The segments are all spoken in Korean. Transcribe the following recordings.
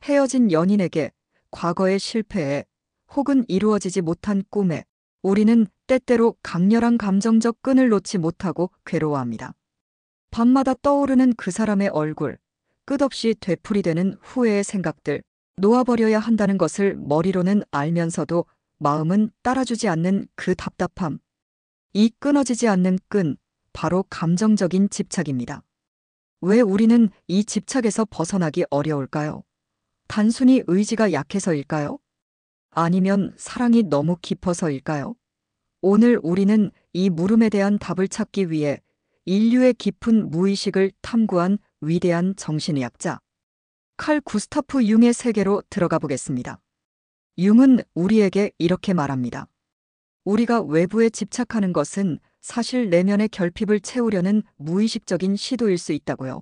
헤어진 연인에게, 과거의 실패에, 혹은 이루어지지 못한 꿈에 우리는 때때로 강렬한 감정적 끈을 놓지 못하고 괴로워합니다. 밤마다 떠오르는 그 사람의 얼굴, 끝없이 되풀이되는 후회의 생각들, 놓아버려야 한다는 것을 머리로는 알면서도 마음은 따라주지 않는 그 답답함. 이 끊어지지 않는 끈, 바로 감정적인 집착입니다. 왜 우리는 이 집착에서 벗어나기 어려울까요? 단순히 의지가 약해서일까요? 아니면 사랑이 너무 깊어서일까요? 오늘 우리는 이 물음에 대한 답을 찾기 위해 인류의 깊은 무의식을 탐구한 위대한 정신의학자 칼 구스타프 융의 세계로 들어가 보겠습니다. 융은 우리에게 이렇게 말합니다. 우리가 외부에 집착하는 것은 사실 내면의 결핍을 채우려는 무의식적인 시도일 수 있다고요.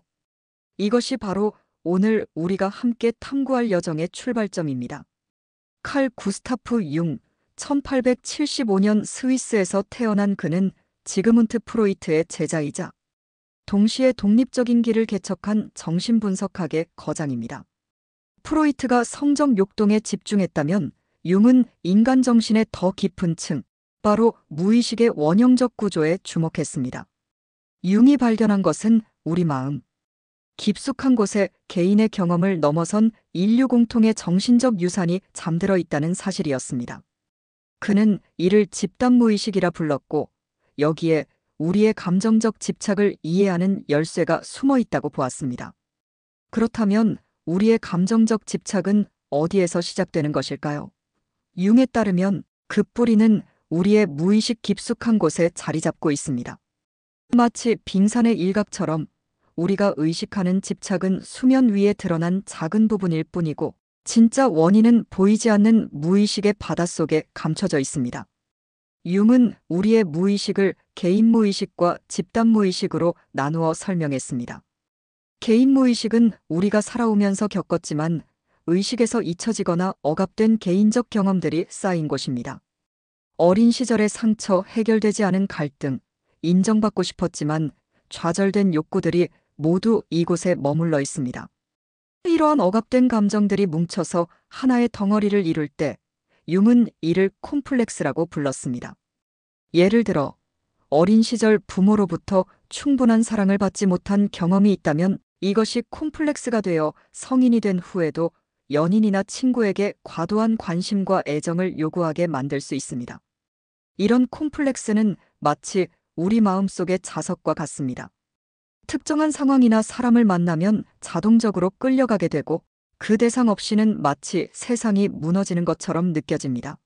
이것이 바로 오늘 우리가 함께 탐구할 여정의 출발점입니다. 칼 구스타프 융, 1875년 스위스에서 태어난 그는 지그문트 프로이트의 제자이자 동시에 독립적인 길을 개척한 정신분석학의 거장입니다. 프로이트가 성적 욕동에 집중했다면 융은 인간 정신의 더 깊은 층, 바로 무의식의 원형적 구조에 주목했습니다. 융이 발견한 것은 우리 마음, 깊숙한 곳에 개인의 경험을 넘어선 인류 공통의 정신적 유산이 잠들어 있다는 사실이었습니다. 그는 이를 집단무의식이라 불렀고 여기에 우리의 감정적 집착을 이해하는 열쇠가 숨어 있다고 보았습니다. 그렇다면 우리의 감정적 집착은 어디에서 시작되는 것일까요? 융에 따르면 그 뿌리는 우리의 무의식 깊숙한 곳에 자리 잡고 있습니다. 마치 빙산의 일각처럼 우리가 의식하는 집착은 수면 위에 드러난 작은 부분일 뿐이고 진짜 원인은 보이지 않는 무의식의 바닷속에 감춰져 있습니다. 융은 우리의 무의식을 개인 무의식과 집단 무의식으로 나누어 설명했습니다. 개인 무의식은 우리가 살아오면서 겪었지만 의식에서 잊혀지거나 억압된 개인적 경험들이 쌓인 곳입니다. 어린 시절의 상처, 해결되지 않은 갈등, 인정받고 싶었지만 좌절된 욕구들이 모두 이곳에 머물러 있습니다. 이러한 억압된 감정들이 뭉쳐서 하나의 덩어리를 이룰 때 융은 이를 콤플렉스라고 불렀습니다. 예를 들어 어린 시절 부모로부터 충분한 사랑을 받지 못한 경험이 있다면 이것이 콤플렉스가 되어 성인이 된 후에도 연인이나 친구에게 과도한 관심과 애정을 요구하게 만들 수 있습니다. 이런 콤플렉스는 마치 우리 마음속의 자석과 같습니다. 특정한 상황이나 사람을 만나면 자동적으로 끌려가게 되고 그 대상 없이는 마치 세상이 무너지는 것처럼 느껴집니다.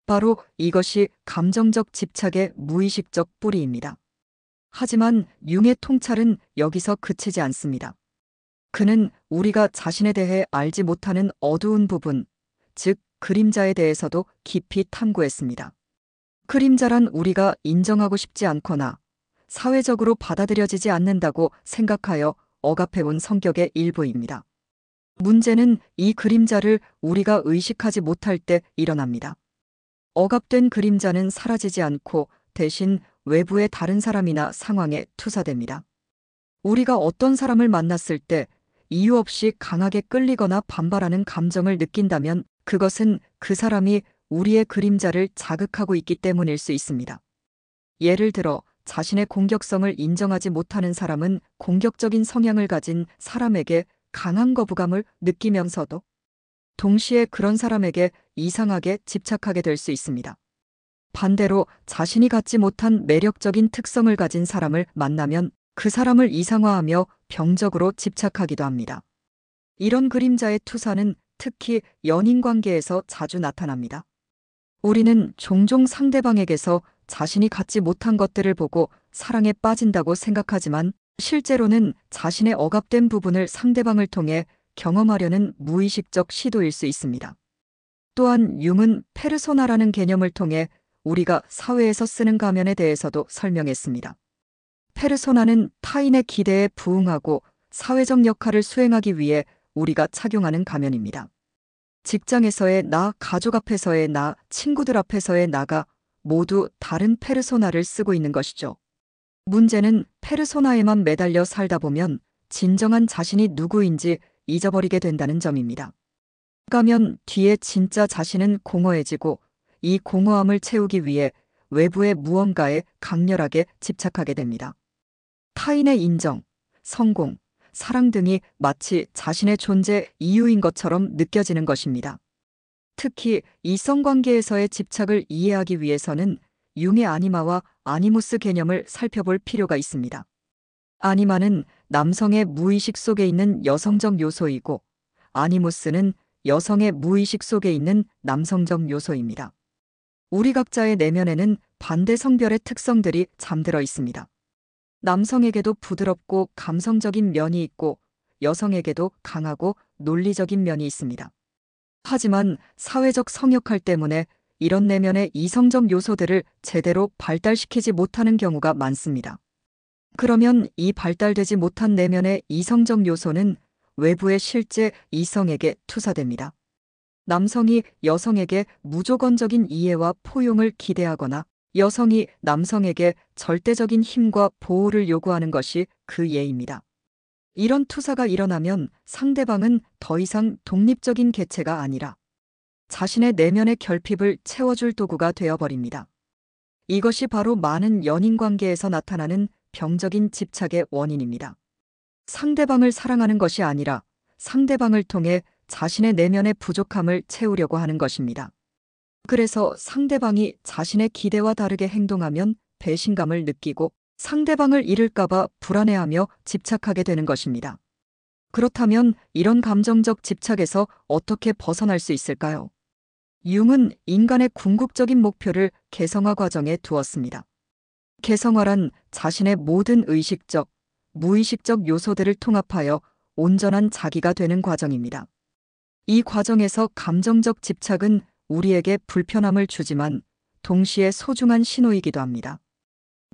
바로 이것이 감정적 집착의 무의식적 뿌리입니다. 하지만 융의 통찰은 여기서 그치지 않습니다. 그는 우리가 자신에 대해 알지 못하는 어두운 부분, 즉 그림자에 대해서도 깊이 탐구했습니다. 그림자란 우리가 인정하고 싶지 않거나 사회적으로 받아들여지지 않는다고 생각하여 억압해온 성격의 일부입니다. 문제는 이 그림자를 우리가 의식하지 못할 때 일어납니다. 억압된 그림자는 사라지지 않고 대신 외부의 다른 사람이나 상황에 투사됩니다. 우리가 어떤 사람을 만났을 때 이유 없이 강하게 끌리거나 반발하는 감정을 느낀다면 그것은 그 사람이 우리의 그림자를 자극하고 있기 때문일 수 있습니다. 예를 들어 자신의 공격성을 인정하지 못하는 사람은 공격적인 성향을 가진 사람에게 강한 거부감을 느끼면서도 동시에 그런 사람에게 이상하게 집착하게 될 수 있습니다. 반대로 자신이 갖지 못한 매력적인 특성을 가진 사람을 만나면 그 사람을 이상화하며 병적으로 집착하기도 합니다. 이런 그림자의 투사는 특히 연인 관계에서 자주 나타납니다. 우리는 종종 상대방에게서 자신이 갖지 못한 것들을 보고 사랑에 빠진다고 생각하지만 실제로는 자신의 억압된 부분을 상대방을 통해 경험하려는 무의식적 시도일 수 있습니다. 또한 융은 페르소나라는 개념을 통해 우리가 사회에서 쓰는 가면에 대해서도 설명했습니다. 페르소나는 타인의 기대에 부응하고 사회적 역할을 수행하기 위해 우리가 착용하는 가면입니다. 직장에서의 나, 가족 앞에서의 나, 친구들 앞에서의 나가 모두 다른 페르소나를 쓰고 있는 것이죠. 문제는 페르소나에만 매달려 살다 보면 진정한 자신이 누구인지 잊어버리게 된다는 점입니다. 가면 뒤에 진짜 자신은 공허해지고 이 공허함을 채우기 위해 외부의 무언가에 강렬하게 집착하게 됩니다. 타인의 인정, 성공, 사랑 등이 마치 자신의 존재 이유인 것처럼 느껴지는 것입니다. 특히 이성관계에서의 집착을 이해하기 위해서는 융의 아니마와 아니무스 개념을 살펴볼 필요가 있습니다. 아니마는 남성의 무의식 속에 있는 여성적 요소이고, 아니무스는 여성의 무의식 속에 있는 남성적 요소입니다. 우리 각자의 내면에는 반대 성별의 특성들이 잠들어 있습니다. 남성에게도 부드럽고 감성적인 면이 있고, 여성에게도 강하고 논리적인 면이 있습니다. 하지만 사회적 성역할 때문에 이런 내면의 이성적 요소들을 제대로 발달시키지 못하는 경우가 많습니다. 그러면 이 발달되지 못한 내면의 이성적 요소는 외부의 실제 이성에게 투사됩니다. 남성이 여성에게 무조건적인 이해와 포용을 기대하거나 여성이 남성에게 절대적인 힘과 보호를 요구하는 것이 그 예입니다. 이런 투사가 일어나면 상대방은 더 이상 독립적인 개체가 아니라 자신의 내면의 결핍을 채워줄 도구가 되어버립니다. 이것이 바로 많은 연인 관계에서 나타나는 병적인 집착의 원인입니다. 상대방을 사랑하는 것이 아니라 상대방을 통해 자신의 내면의 부족함을 채우려고 하는 것입니다. 그래서 상대방이 자신의 기대와 다르게 행동하면 배신감을 느끼고 상대방을 잃을까봐 불안해하며 집착하게 되는 것입니다. 그렇다면 이런 감정적 집착에서 어떻게 벗어날 수 있을까요? 융은 인간의 궁극적인 목표를 개성화 과정에 두었습니다. 개성화란 자신의 모든 의식적, 무의식적 요소들을 통합하여 온전한 자기가 되는 과정입니다. 이 과정에서 감정적 집착은 우리에게 불편함을 주지만 동시에 소중한 신호이기도 합니다.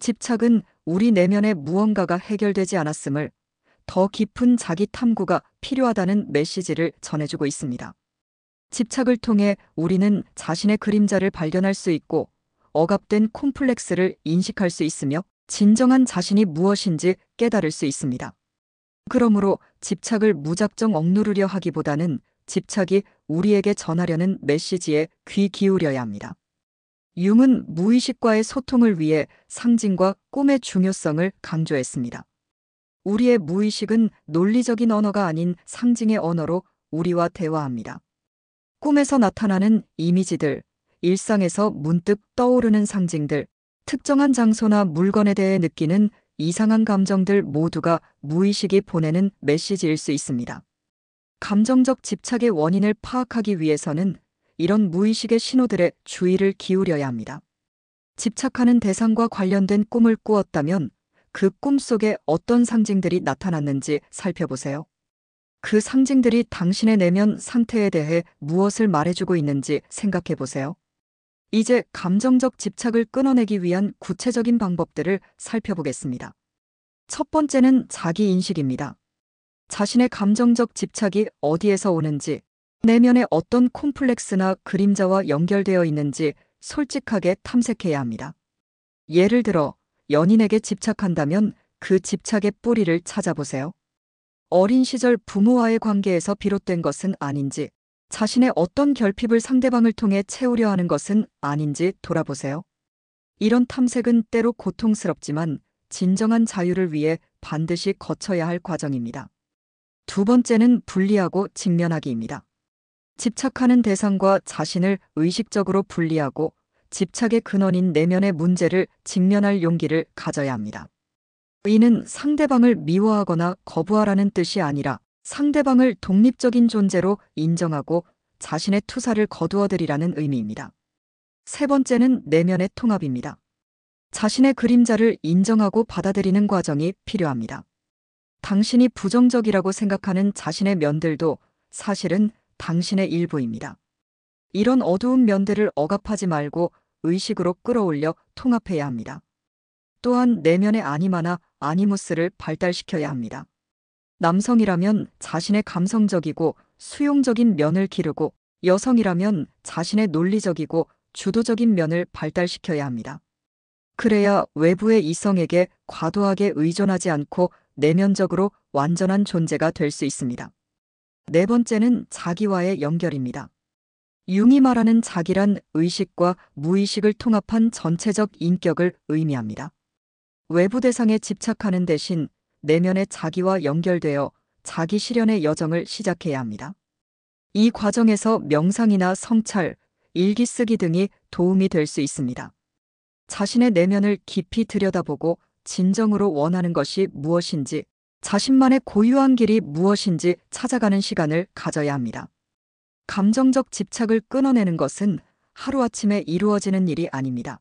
집착은 우리 내면의 무언가가 해결되지 않았음을, 더 깊은 자기 탐구가 필요하다는 메시지를 전해주고 있습니다. 집착을 통해 우리는 자신의 그림자를 발견할 수 있고 억압된 콤플렉스를 인식할 수 있으며 진정한 자신이 무엇인지 깨달을 수 있습니다. 그러므로 집착을 무작정 억누르려 하기보다는 집착이 우리에게 전하려는 메시지에 귀 기울여야 합니다. 융은 무의식과의 소통을 위해 상징과 꿈의 중요성을 강조했습니다. 우리의 무의식은 논리적인 언어가 아닌 상징의 언어로 우리와 대화합니다. 꿈에서 나타나는 이미지들, 일상에서 문득 떠오르는 상징들, 특정한 장소나 물건에 대해 느끼는 이상한 감정들 모두가 무의식이 보내는 메시지일 수 있습니다. 감정적 집착의 원인을 파악하기 위해서는 이런 무의식의 신호들에 주의를 기울여야 합니다. 집착하는 대상과 관련된 꿈을 꾸었다면 그 꿈 속에 어떤 상징들이 나타났는지 살펴보세요. 그 상징들이 당신의 내면 상태에 대해 무엇을 말해주고 있는지 생각해 보세요. 이제 감정적 집착을 끊어내기 위한 구체적인 방법들을 살펴보겠습니다. 첫 번째는 자기 인식입니다. 자신의 감정적 집착이 어디에서 오는지, 내면에 어떤 콤플렉스나 그림자와 연결되어 있는지 솔직하게 탐색해야 합니다. 예를 들어, 연인에게 집착한다면 그 집착의 뿌리를 찾아보세요. 어린 시절 부모와의 관계에서 비롯된 것은 아닌지, 자신의 어떤 결핍을 상대방을 통해 채우려 하는 것은 아닌지 돌아보세요. 이런 탐색은 때로 고통스럽지만 진정한 자유를 위해 반드시 거쳐야 할 과정입니다. 두 번째는 분리하고 직면하기입니다. 집착하는 대상과 자신을 의식적으로 분리하고 집착의 근원인 내면의 문제를 직면할 용기를 가져야 합니다. 이는 상대방을 미워하거나 거부하라는 뜻이 아니라 상대방을 독립적인 존재로 인정하고 자신의 투사를 거두어들이라는 의미입니다. 세 번째는 내면의 통합입니다. 자신의 그림자를 인정하고 받아들이는 과정이 필요합니다. 당신이 부정적이라고 생각하는 자신의 면들도 사실은 당신의 일부입니다. 이런 어두운 면들을 억압하지 말고 의식으로 끌어올려 통합해야 합니다. 또한 내면의 아니마나 아니무스를 발달시켜야 합니다. 남성이라면 자신의 감성적이고 수용적인 면을 기르고 여성이라면 자신의 논리적이고 주도적인 면을 발달시켜야 합니다. 그래야 외부의 이성에게 과도하게 의존하지 않고 내면적으로 완전한 존재가 될 수 있습니다. 네 번째는 자기와의 연결입니다. 융이 말하는 자기란 의식과 무의식을 통합한 전체적 인격을 의미합니다. 외부 대상에 집착하는 대신 내면의 자기와 연결되어 자기 실현의 여정을 시작해야 합니다. 이 과정에서 명상이나 성찰, 일기 쓰기 등이 도움이 될 수 있습니다. 자신의 내면을 깊이 들여다보고 진정으로 원하는 것이 무엇인지, 자신만의 고유한 길이 무엇인지 찾아가는 시간을 가져야 합니다. 감정적 집착을 끊어내는 것은 하루아침에 이루어지는 일이 아닙니다.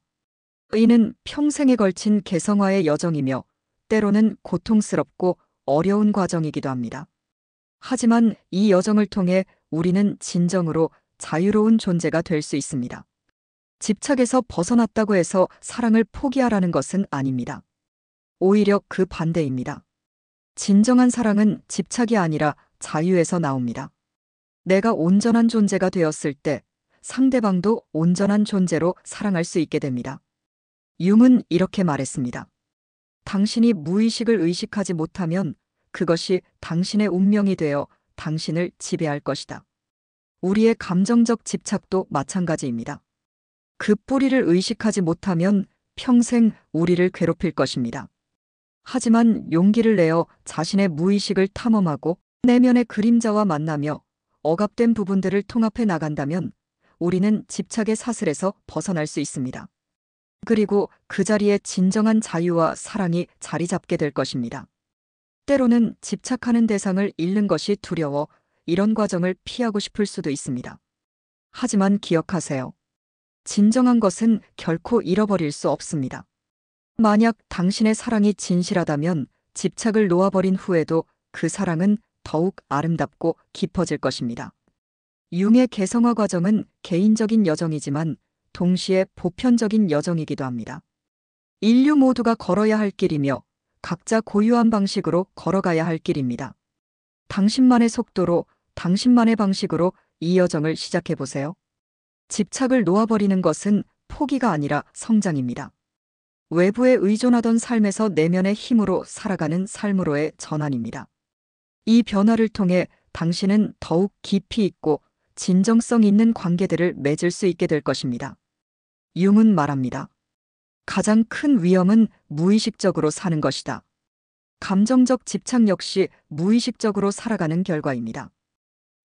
이는 평생에 걸친 개성화의 여정이며 때로는 고통스럽고 어려운 과정이기도 합니다. 하지만 이 여정을 통해 우리는 진정으로 자유로운 존재가 될 수 있습니다. 집착에서 벗어났다고 해서 사랑을 포기하라는 것은 아닙니다. 오히려 그 반대입니다. 진정한 사랑은 집착이 아니라 자유에서 나옵니다. 내가 온전한 존재가 되었을 때 상대방도 온전한 존재로 사랑할 수 있게 됩니다. 융은 이렇게 말했습니다. 당신이 무의식을 의식하지 못하면 그것이 당신의 운명이 되어 당신을 지배할 것이다. 우리의 감정적 집착도 마찬가지입니다. 그 뿌리를 의식하지 못하면 평생 우리를 괴롭힐 것입니다. 하지만 용기를 내어 자신의 무의식을 탐험하고 내면의 그림자와 만나며 억압된 부분들을 통합해 나간다면 우리는 집착의 사슬에서 벗어날 수 있습니다. 그리고 그 자리에 진정한 자유와 사랑이 자리 잡게 될 것입니다. 때로는 집착하는 대상을 잃는 것이 두려워 이런 과정을 피하고 싶을 수도 있습니다. 하지만 기억하세요. 진정한 것은 결코 잃어버릴 수 없습니다. 만약 당신의 사랑이 진실하다면 집착을 놓아버린 후에도 그 사랑은 더욱 아름답고 깊어질 것입니다. 융의 개성화 과정은 개인적인 여정이지만 동시에 보편적인 여정이기도 합니다. 인류 모두가 걸어야 할 길이며 각자 고유한 방식으로 걸어가야 할 길입니다. 당신만의 속도로, 당신만의 방식으로 이 여정을 시작해보세요. 집착을 놓아버리는 것은 포기가 아니라 성장입니다. 외부에 의존하던 삶에서 내면의 힘으로 살아가는 삶으로의 전환입니다. 이 변화를 통해 당신은 더욱 깊이 있고 진정성 있는 관계들을 맺을 수 있게 될 것입니다. 융은 말합니다. 가장 큰 위험은 무의식적으로 사는 것이다. 감정적 집착 역시 무의식적으로 살아가는 결과입니다.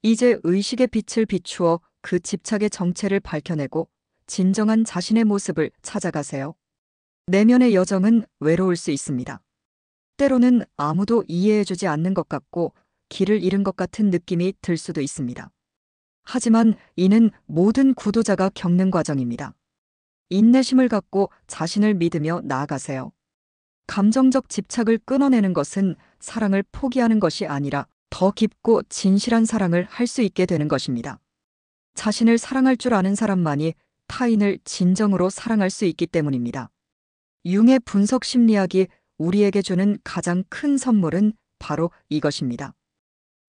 이제 의식의 빛을 비추어 그 집착의 정체를 밝혀내고 진정한 자신의 모습을 찾아가세요. 내면의 여정은 외로울 수 있습니다. 때로는 아무도 이해해주지 않는 것 같고 길을 잃은 것 같은 느낌이 들 수도 있습니다. 하지만 이는 모든 구도자가 겪는 과정입니다. 인내심을 갖고 자신을 믿으며 나아가세요. 감정적 집착을 끊어내는 것은 사랑을 포기하는 것이 아니라 더 깊고 진실한 사랑을 할 수 있게 되는 것입니다. 자신을 사랑할 줄 아는 사람만이 타인을 진정으로 사랑할 수 있기 때문입니다. 융의 분석 심리학이 우리에게 주는 가장 큰 선물은 바로 이것입니다.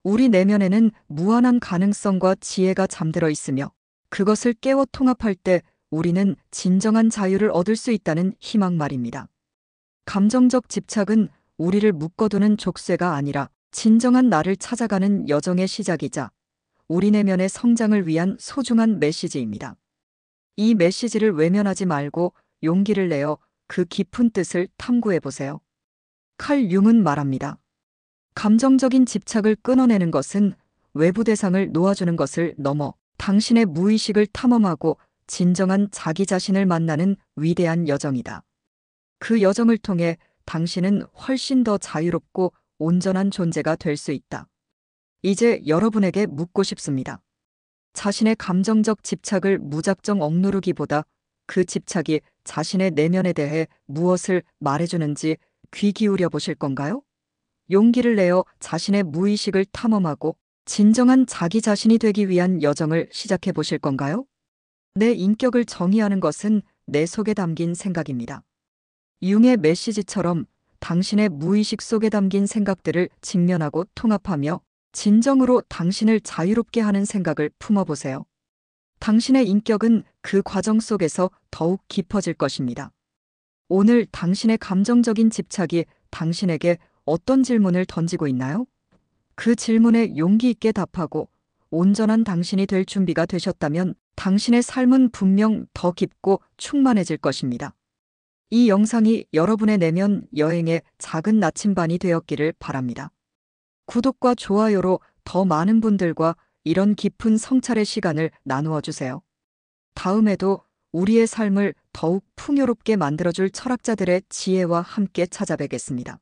우리 내면에는 무한한 가능성과 지혜가 잠들어 있으며 그것을 깨워 통합할 때 우리는 진정한 자유를 얻을 수 있다는 희망 말입니다. 감정적 집착은 우리를 묶어두는 족쇄가 아니라 진정한 나를 찾아가는 여정의 시작이자 우리 내면의 성장을 위한 소중한 메시지입니다. 이 메시지를 외면하지 말고 용기를 내어 그 깊은 뜻을 탐구해보세요. 칼 융은 말합니다. 감정적인 집착을 끊어내는 것은 외부 대상을 놓아주는 것을 넘어 당신의 무의식을 탐험하고 진정한 자기 자신을 만나는 위대한 여정이다. 그 여정을 통해 당신은 훨씬 더 자유롭고 온전한 존재가 될 수 있다. 이제 여러분에게 묻고 싶습니다. 자신의 감정적 집착을 무작정 억누르기보다 그 집착이 자신의 내면에 대해 무엇을 말해주는지 귀 기울여 보실 건가요? 용기를 내어 자신의 무의식을 탐험하고 진정한 자기 자신이 되기 위한 여정을 시작해 보실 건가요? 내 인격을 정의하는 것은 내 속에 담긴 생각입니다. 융의 메시지처럼 당신의 무의식 속에 담긴 생각들을 직면하고 통합하며 진정으로 당신을 자유롭게 하는 생각을 품어보세요. 당신의 인격은 그 과정 속에서 더욱 깊어질 것입니다. 오늘 당신의 감정적인 집착이 당신에게 어떤 질문을 던지고 있나요? 그 질문에 용기 있게 답하고 온전한 당신이 될 준비가 되셨다면 당신의 삶은 분명 더 깊고 충만해질 것입니다. 이 영상이 여러분의 내면 여행의 작은 나침반이 되었기를 바랍니다. 구독과 좋아요로 더 많은 분들과 이런 깊은 성찰의 시간을 나누어 주세요. 다음에도 우리의 삶을 더욱 풍요롭게 만들어줄 철학자들의 지혜와 함께 찾아뵙겠습니다.